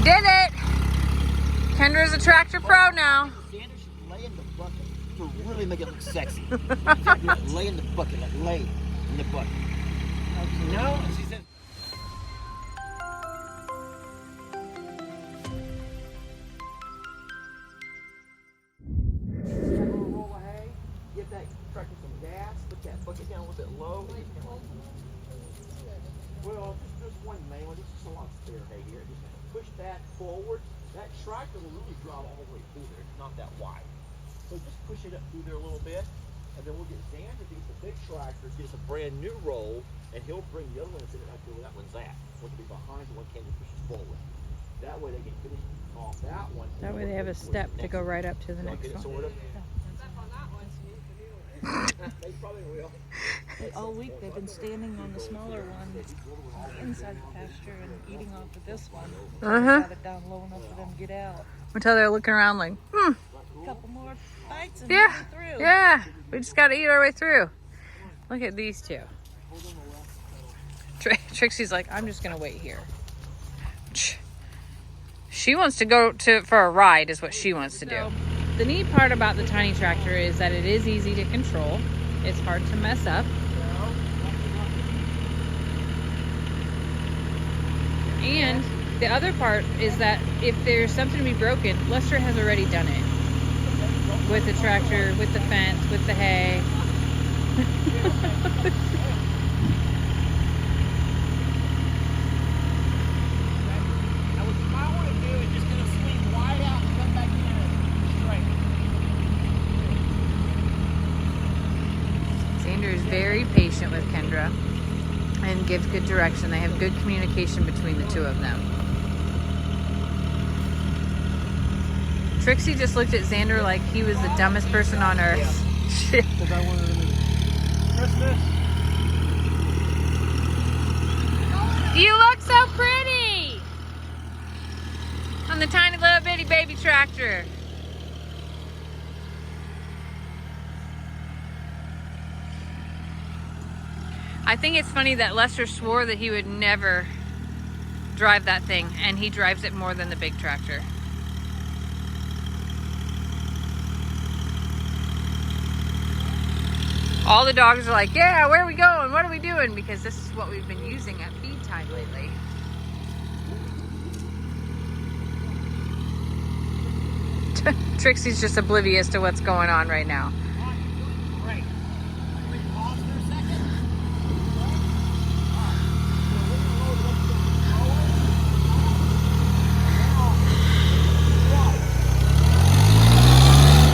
did it. Kendra's a tractor pro now. Xander should lay in the bucket to really make it look sexy. Lay in the bucket, like lay in the bucket. No, and she said. Roll of hay, give that tractor some gas, put that bucket down a little bit low. Well, just one main one. It's just a lot of spare hay here. Just push that forward. That tractor will really drive all the way through there. It's not that wide. So just push it up through there a little bit, and then we'll get Xander to get the big tractor, get us a brand new roll, and he'll bring the other one and sit it right there where that one's at. One can be behind, and one can be pushes forward. That way they can finish off that one. That way they have a step to go right up to the next one. They probably will. All week they've been standing on the smaller one inside the pasture and eating off of this one. Got it down low enough for them to get out. Until they're looking around like, A couple more bites and yeah, we'll be through. yeah. We just got to eat our way through. Look at these two. Trixie's like, I'm just going to wait here. She wants to go for a ride is what she wants to do. The neat part about the tiny tractor is that it is easy to control. It's hard to mess up. And the other part is that if there's something to be broken, Lester has already done it. With the tractor, with the fence, with the hay. Now what you might want to do is just gonna swing wide out and come back in straight. Xander is very patient with Kendra and gives good direction. They have good communication between the two of them. Trixie just looked at Xander like he was the dumbest person on earth. Yeah. Because I wanted to Christmas. You look so pretty on the tiny little bitty baby tractor. I think it's funny that Lester swore that he would never drive that thing, and he drives it more than the big tractor. All the dogs are like, yeah, where are we going? What are we doing? Because this is what we've been using at feed time lately. Trixie's just oblivious to what's going on right now. Great. Pause for a second.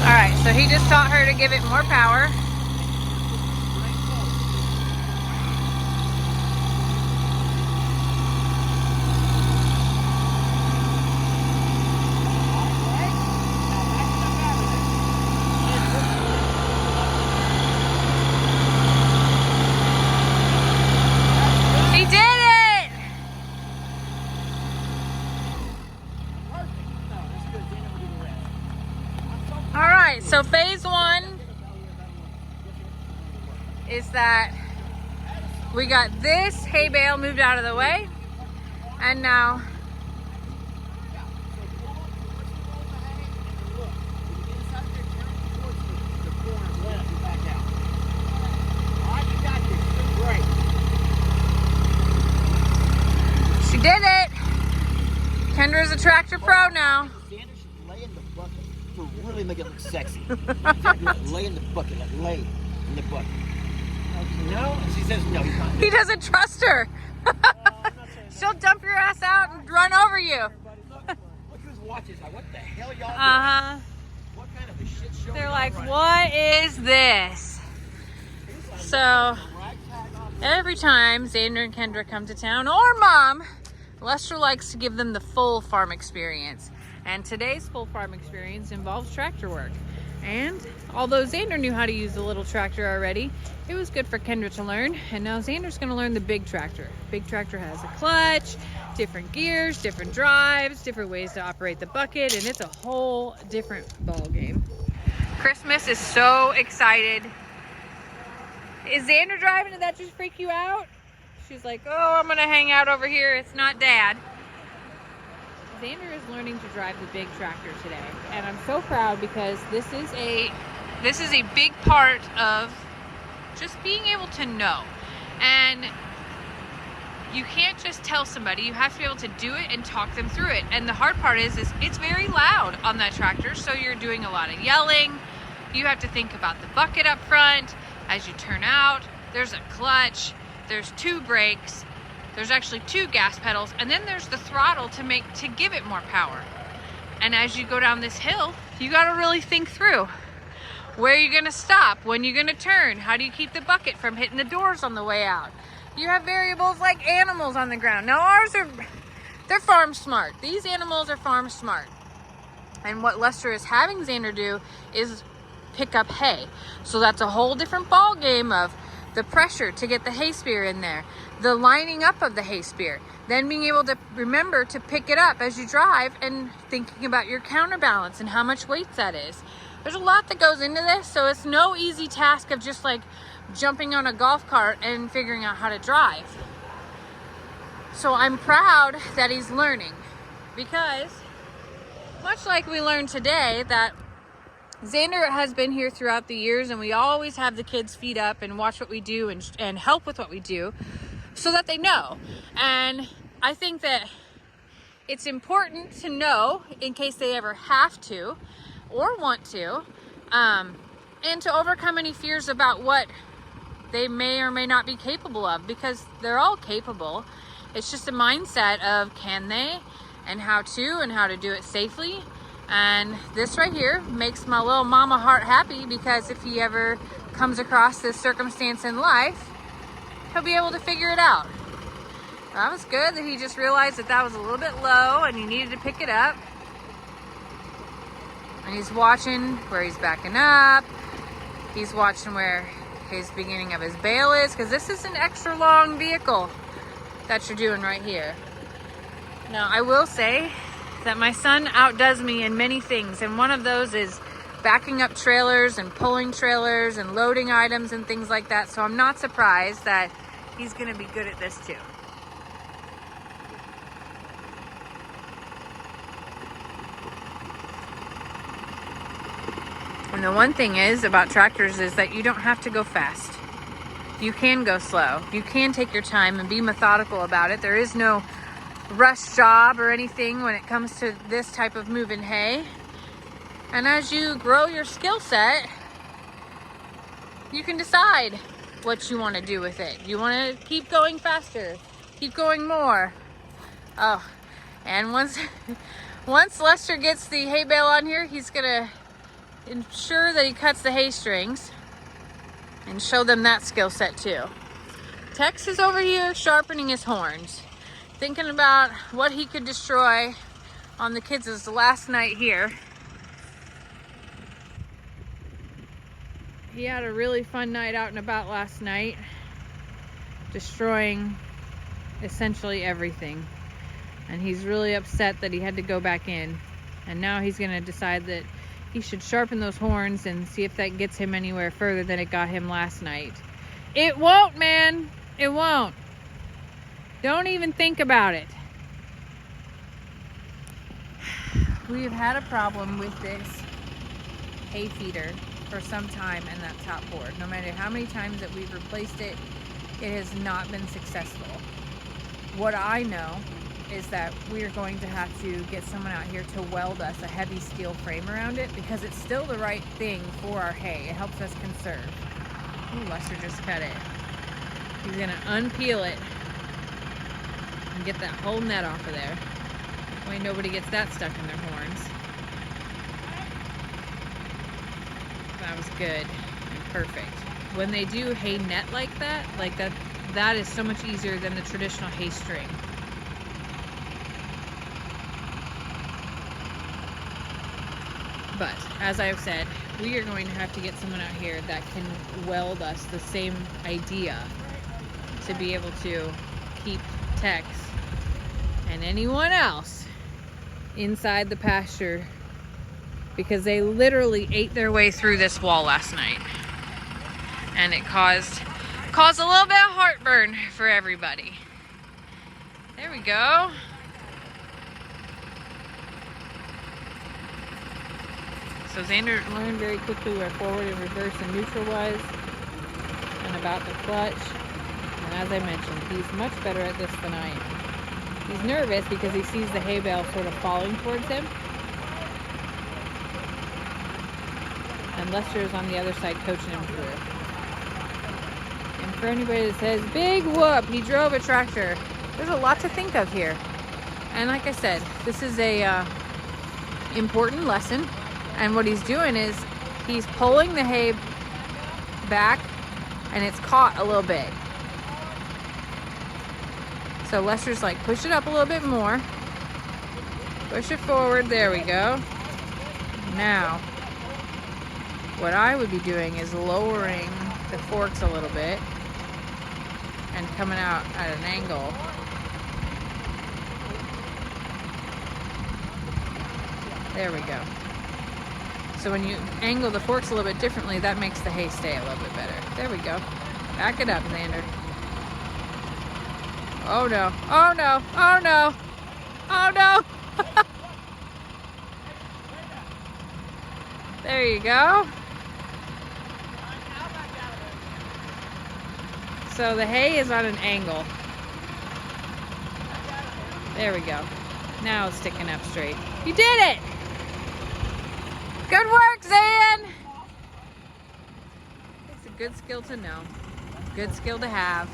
All right, so he just taught her to give it more power. So phase one is that we got this hay bale moved out of the way, and now she did it. Kendra's a tractor pro now. To really make it look sexy. Lay in the bucket, like lay in the bucket. No, and she says no, you can't. He doesn't trust her. She'll dump your ass out and run over you. Look who's watching. Like, what the hell y'all doing? What kind of a shit show? They're like, what is this? So every time Xander and Kendra come to town, or Mom, Lester likes to give them the full farm experience. And today's full farm experience involves tractor work. And although Xander knew how to use the little tractor already, it was good for Kendra to learn. And now Xander's gonna learn the big tractor. Big tractor has a clutch, different gears, different drives, different ways to operate the bucket, and it's a whole different ball game. Christmas is so excited. Is Xander driving? Did that just freak you out? She's like, oh, I'm gonna hang out over here. It's not Dad. Xander is learning to drive the big tractor today, and I'm so proud because this is a big part of just being able to know. And you can't just tell somebody, you have to be able to do it and talk them through it. And the hard part is it's very loud on that tractor, so you're doing a lot of yelling. You have to think about the bucket up front. As you turn out, there's a clutch, there's 2 brakes, there's actually 2 gas pedals, and then there's the throttle to give it more power. And as you go down this hill, you gotta really think through where you're gonna stop, when you're gonna turn, how do you keep the bucket from hitting the doors on the way out. You have variables like animals on the ground. Now they're farm smart. These animals are farm smart. And what Lester is having Xander do is pick up hay. So that's a whole different ball game of the pressure to get the hay spear in there, the lining up of the hay spear, then being able to remember to pick it up as you drive and thinking about your counterbalance and how much weight that is. There's a lot that goes into this, so it's no easy task of just like jumping on a golf cart and figuring out how to drive. So I'm proud that he's learning, because much like we learned today that Xander has been here throughout the years, and we always have the kids' feet up and watch what we do and help with what we do so that they know. And I think that it's important to know in case they ever have to or want to, and to overcome any fears about what they may or may not be capable of, because they're all capable. It's just a mindset of can they, and how to do it safely. And this right here makes my little mama heart happy, because if he ever comes across this circumstance in life, he'll be able to figure it out. That was good that he just realized that was a little bit low and he needed to pick it up. And he's watching where he's backing up. He's watching where his beginning of his bail is, because this is an extra long vehicle that you're doing right here. Now, I will say that my son outdoes me in many things, and one of those is backing up trailers and pulling trailers and loading items and things like that. So I'm not surprised that he's going to be good at this too. And the one thing is about tractors is that you don't have to go fast. You can go slow. You can take your time and be methodical about it. There is no rush job or anything when it comes to this type of moving hay. And as you grow your skill set, you can decide what you want to do with it. You want to keep going faster, keep going more. Oh, and once Lester gets the hay bale on here, he's gonna ensure that he cuts the hay strings and show them that skill set too. Tex is over here sharpening his horns, thinking about what he could destroy on the kids' last night here. He had a really fun night out and about last night, destroying essentially everything. And he's really upset that he had to go back in. And now he's gonna decide that he should sharpen those horns and see if that gets him anywhere further than it got him last night. It won't, man. It won't. Don't even think about it. We have had a problem with this hay feeder for some time in that top board. No matter how many times that we've replaced it, it has not been successful. What I know is that we are going to have to get someone out here to weld us a heavy steel frame around it, because it's still the right thing for our hay. It helps us conserve. Ooh, Lester just cut it. He's gonna unpeel it and get that whole net off of there. Why nobody gets that stuck in their horns. That was good and perfect. When they do hay net like that, that is so much easier than the traditional hay string. But as I've said, we are going to have to get someone out here that can weld us the same idea to be able to keep Tex and anyone else inside the pasture, because they literally ate their way through this wall last night, and it caused a little bit of heartburn for everybody. There we go. So Xander learned very quickly where forward and reverse and neutral was, and about the clutch. And as I mentioned, he's much better at this than I am. He's nervous because he sees the hay bale sort of falling towards him. And Lester is on the other side coaching him through. And for anybody that says, big whoop, he drove a tractor, there's a lot to think of here. And like I said, this is a important lesson. And what he's doing is he's pulling the hay back and it's caught a little bit. So Lester's like, push it up a little bit more. Push it forward. There we go. Now, what I would be doing is lowering the forks a little bit and coming out at an angle. There we go. So when you angle the forks a little bit differently, that makes the hay stay a little bit better. There we go. Back it up, Xander. Oh no, oh no, oh no, oh no. There you go. So the hay is on an angle. There we go. Now it's sticking up straight. You did it! Good work, Zan! It's a good skill to know. Good skill to have.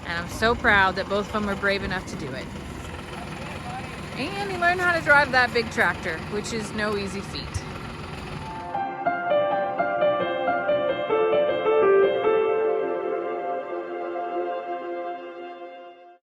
And I'm so proud that both of them are brave enough to do it. And he learned how to drive that big tractor, which is no easy feat.